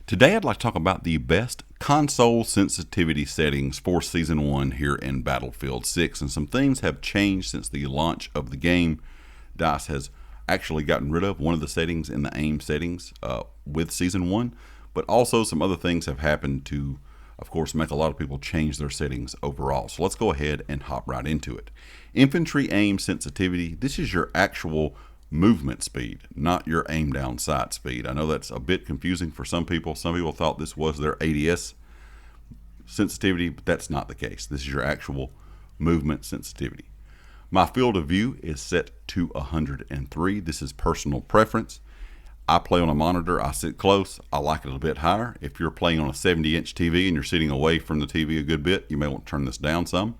Today I'd like to talk about the best console sensitivity settings for Season 1 here in Battlefield 6, and some things have changed since the launch of the game. DICE has actually gotten rid of one of the settings in the aim settings with Season 1, but also some other things have happened to, of course, make a lot of people change their settings overall. So let's go ahead and hop right into it. Infantry aim sensitivity, this is your actual movement speed, not your aim down sight speed. I know that's a bit confusing for some people. Some people thought this was their ADS sensitivity, but that's not the case. This is your actual movement sensitivity. My field of view is set to 103. This is personal preference. I play on a monitor. I sit close. I like it a bit higher. If you're playing on a 70-inch TV and you're sitting away from the TV a good bit, you may want to turn this down some.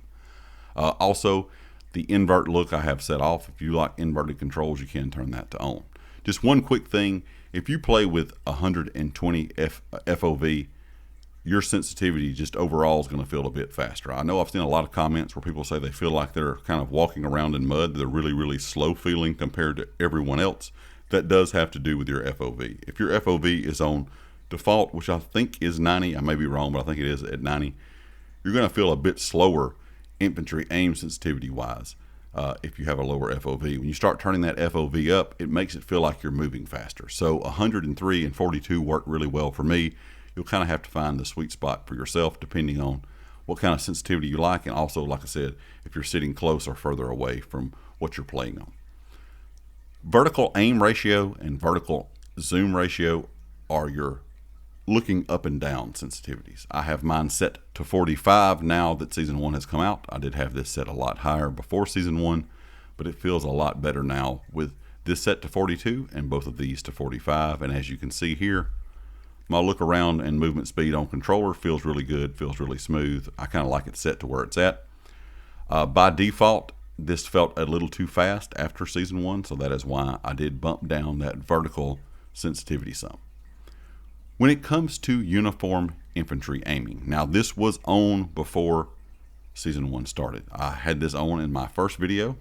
Also, the invert look I have set off. If you like inverted controls, you can turn that to on. Just one quick thing, if you play with 120 FOV, your sensitivity just overall is going to feel a bit faster. I know I've seen a lot of comments where people say they feel like they're kind of walking around in mud. They're really, really slow feeling compared to everyone else. That does have to do with your FOV. If your FOV is on default, which I think is 90, I may be wrong, but I think it is at 90, you're going to feel a bit slower infantry aim sensitivity wise if you have a lower FOV. When you start turning that FOV up, it makes it feel like you're moving faster. So 103 and 42 work really well for me. You'll kind of have to find the sweet spot for yourself depending on what kind of sensitivity you like, and also, like I said, if you're sitting close or further away from what you're playing on. Vertical aim ratio and vertical zoom ratio are your looking up and down sensitivities. I have mine set to 45 now that Season 1 has come out. I did have this set a lot higher before Season 1, but it feels a lot better now with this set to 42 and both of these to 45. And as you can see here, my look around and movement speed on controller feels really good, feels really smooth. I kind of like it set to where it's at. By default, this felt a little too fast after Season 1, so that is why I did bump down that vertical sensitivity some. When it comes to uniform infantry aiming, now this was on before Season 1 started. I had this on in my first video.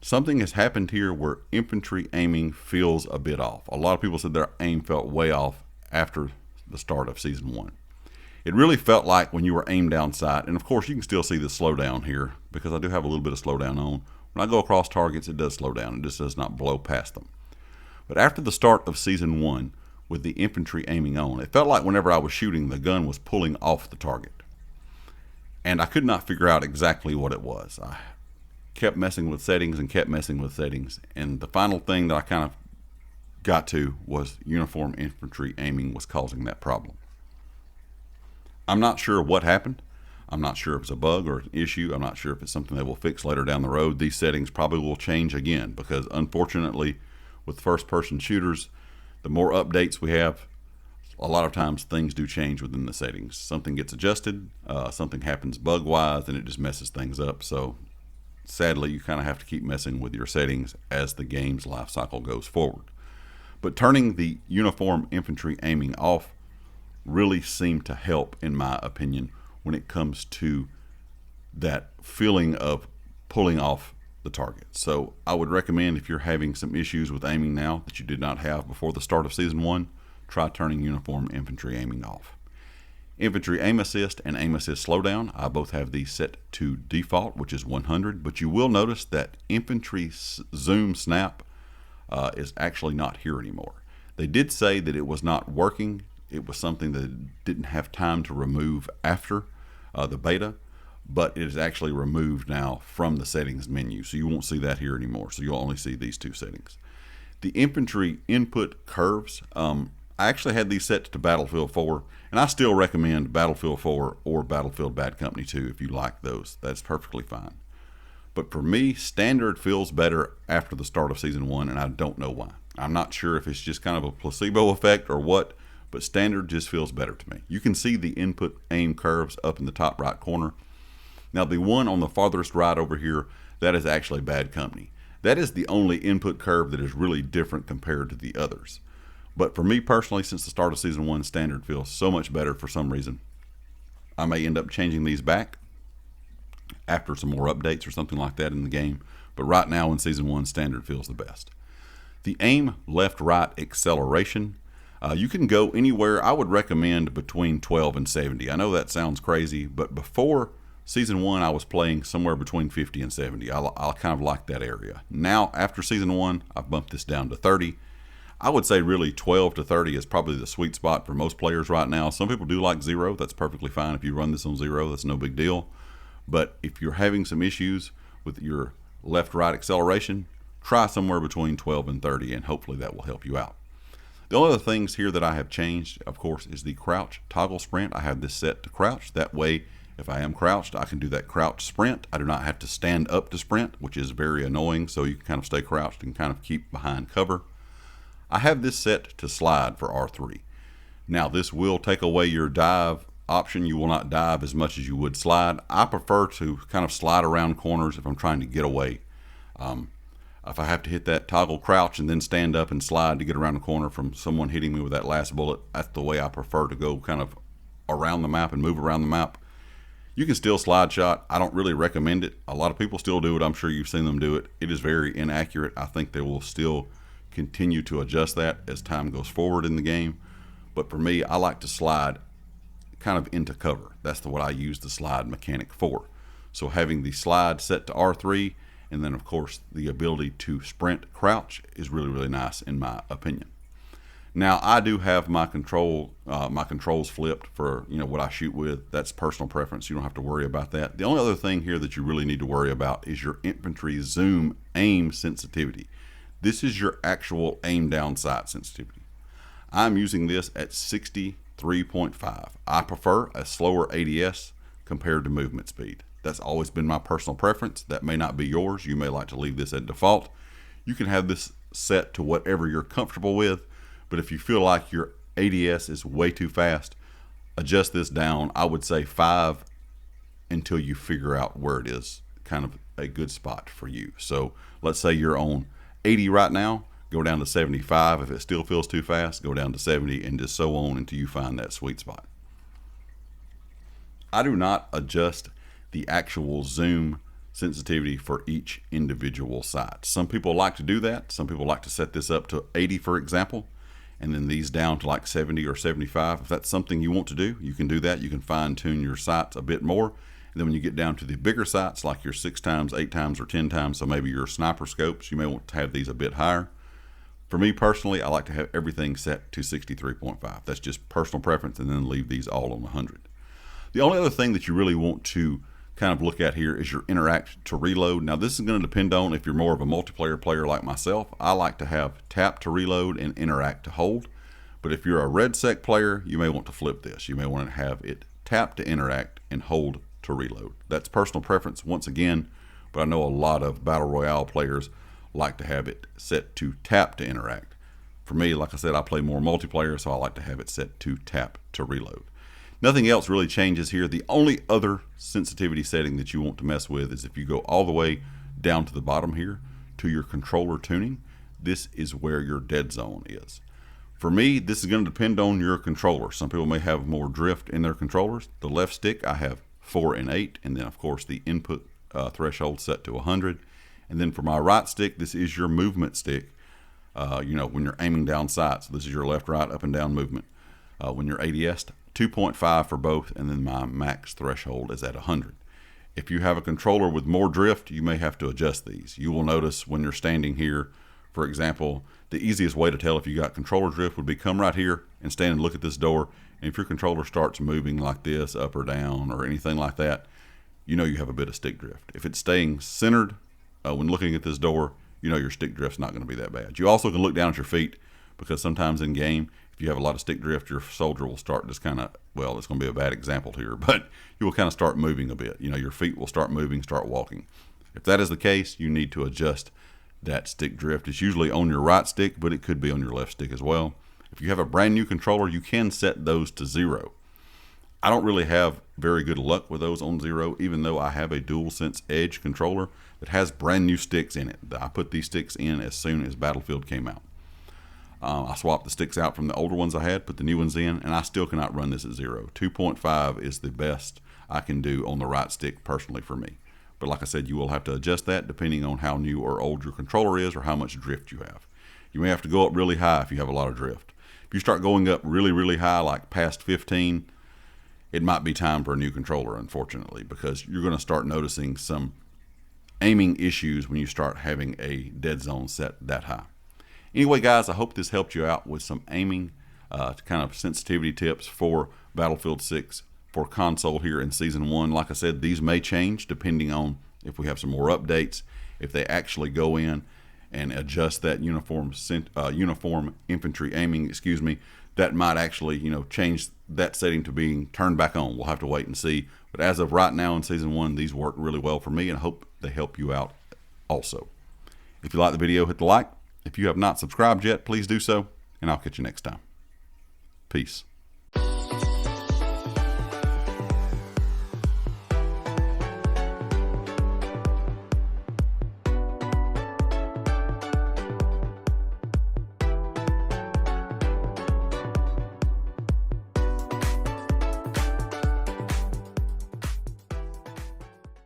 Something has happened here where infantry aiming feels a bit off. A lot of people said their aim felt way off after the start of Season 1. It really felt like when you were aimed down sight, and of course you can still see the slowdown here because I do have a little bit of slowdown on. When I go across targets, it does slow down. It just does not blow past them. But after the start of Season 1, with the infantry aiming on, it felt like whenever I was shooting, the gun was pulling off the target. And I could not figure out exactly what it was. I kept messing with settings and kept messing with settings. And the final thing that I kind of got to was uniform infantry aiming was causing that problem. I'm not sure what happened. I'm not sure if it's a bug or an issue. I'm not sure if it's something they will fix later down the road. These settings probably will change again because unfortunately with first-person shooters, the more updates we have, a lot of times things do change within the settings. Something gets adjusted, something happens bug-wise, and it just messes things up. So sadly, you kind of have to keep messing with your settings as the game's life cycle goes forward. But turning the uniform infantry aiming off really seemed to help, in my opinion, when it comes to that feeling of pulling off the target. So I would recommend, if you're having some issues with aiming now that you did not have before the start of Season 1, try turning uniform infantry aiming off. Infantry aim assist and aim assist slowdown, I both have these set to default, which is 100, but you will notice that infantry zoom snap is actually not here anymore. They did say that it was not working. It was something that didn't have time to remove after the beta, but it is actually removed now from the settings menu, so you won't see that here anymore. So you'll only see these two settings. The infantry input curves, I actually had these set to Battlefield 4, and I still recommend Battlefield 4 or Battlefield Bad Company 2 if you like those. That's perfectly fine. But for me, standard feels better after the start of Season 1, and I don't know why. I'm not sure if it's just kind of a placebo effect or what, but standard just feels better to me. You can see the input aim curves up in the top right corner. Now the one on the farthest right over here, that is actually Bad Company. That is the only input curve that is really different compared to the others. But for me personally, since the start of Season 1, standard feels so much better for some reason. I may end up changing these back after some more updates or something like that in the game. But right now in Season 1, standard feels the best. The aim left-right acceleration, You can go anywhere. I would recommend between 12 and 70. I know that sounds crazy, but before Season 1, I was playing somewhere between 50 and 70. I kind of like that area. Now, after Season 1, I've bumped this down to 30. I would say really 12 to 30 is probably the sweet spot for most players right now. Some people do like 0. That's perfectly fine. If you run this on 0, that's no big deal. But if you're having some issues with your left-right acceleration, try somewhere between 12 and 30, and hopefully that will help you out. The only other things here that I have changed, of course, is the crouch toggle sprint. I have this set to crouch. That way, if I am crouched, I can do that crouch sprint. I do not have to stand up to sprint, which is very annoying, so you can kind of stay crouched and kind of keep behind cover. I have this set to slide for R3. Now, this will take away your dive option. You will not dive as much as you would slide. I prefer to kind of slide around corners if I'm trying to get away. If I have to hit that toggle crouch and then stand up and slide to get around the corner from someone hitting me with that last bullet, that's the way I prefer to go, kind of around the map and move around the map. You can still slide shot. I don't really recommend it. A lot of people still do it. I'm sure you've seen them do it. It is very inaccurate. I think they will still continue to adjust that as time goes forward in the game. But for me, I like to slide kind of into cover. That's what I use the slide mechanic for. So having the slide set to R3, and then of course the ability to sprint crouch is really, really nice in my opinion. Now I do have my controls flipped for what I shoot with. That's personal preference. You don't have to worry about that. The only other thing here that you really need to worry about is your infantry zoom aim sensitivity. This is your actual aim down sight sensitivity. I'm using this at 63.5. I prefer a slower ADS compared to movement speed. That's always been my personal preference. That may not be yours. You may like to leave this at default. You can have this set to whatever you're comfortable with, but if you feel like your ADS is way too fast, adjust this down. I would say 5 until you figure out where it is kind of a good spot for you. So let's say you're on 80 right now, go down to 75. If it still feels too fast, go down to 70, and just so on until you find that sweet spot. I do not adjust the actual zoom sensitivity for each individual sight. Some people like to do that. Some people like to set this up to 80, for example, and then these down to like 70 or 75. If that's something you want to do, you can do that. You can fine tune your sights a bit more. And then when you get down to the bigger sights, like your 6 times, 8 times, or 10 times, so maybe your sniper scopes, you may want to have these a bit higher. For me personally, I like to have everything set to 63.5. That's just personal preference, and then leave these all on 100. The only other thing that you really want to kind of look at here is your interact to reload. Now this is going to depend on if you're more of a multiplayer player like myself. I like to have tap to reload and interact to hold. But if you're a red sec player, you may want to flip this. You may want to have it tap to interact and hold to reload. That's personal preference once again, but I know a lot of battle royale players like to have it set to tap to interact. For me, like I said, I play more multiplayer, so I like to have it set to tap to reload. Nothing else really changes here. The only other sensitivity setting that you want to mess with is if you go all the way down to the bottom here to your controller tuning. This is where your dead zone is. For me, this is going to depend on your controller. Some people may have more drift in their controllers. The left stick, I have 4 and 8, and then of course the input threshold set to 100. And then for my right stick, this is your movement stick. When you're aiming down sights, this is your left, right, up and down movement. When you're ADS, 2.5 for both, and then my max threshold is at 100. If you have a controller with more drift, you may have to adjust these. You will notice when you're standing here, for example, the easiest way to tell if you got controller drift would be come right here and stand and look at this door, and if your controller starts moving like this, up or down, or anything like that, you know you have a bit of stick drift. If it's staying centered when looking at this door, you know your stick drift's not going to be that bad. You also can look down at your feet, because sometimes in game, if you have a lot of stick drift, your soldier will start just kind of, well, it's going to be a bad example here, but you will kind of start moving a bit. Your feet will start moving, start walking. If that is the case, you need to adjust that stick drift. It's usually on your right stick, but it could be on your left stick as well. If you have a brand new controller, you can set those to 0. I don't really have very good luck with those on 0, even though I have a DualSense Edge controller that has brand new sticks in it. I put these sticks in as soon as Battlefield came out. I swapped the sticks out from the older ones I had, put the new ones in, and I still cannot run this at 0. 2.5 is the best I can do on the right stick personally for me. But like I said, you will have to adjust that depending on how new or old your controller is or how much drift you have. You may have to go up really high if you have a lot of drift. If If you start going up really, really high, like past 15, it might be time for a new controller, unfortunately, because you're going to start noticing some aiming issues when you start having a dead zone set that high. Anyway, guys, I hope this helped you out with some aiming kind of sensitivity tips for Battlefield 6 for console here in Season 1. Like I said, these may change depending on if we have some more updates, if they actually go in and adjust that uniform infantry aiming, that might actually, change that setting to being turned back on. We'll have to wait and see. But as of right now in Season 1, these work really well for me, and I hope they help you out also. If you like the video, hit the like. If you have not subscribed yet, please do so, and I'll catch you next time. Peace.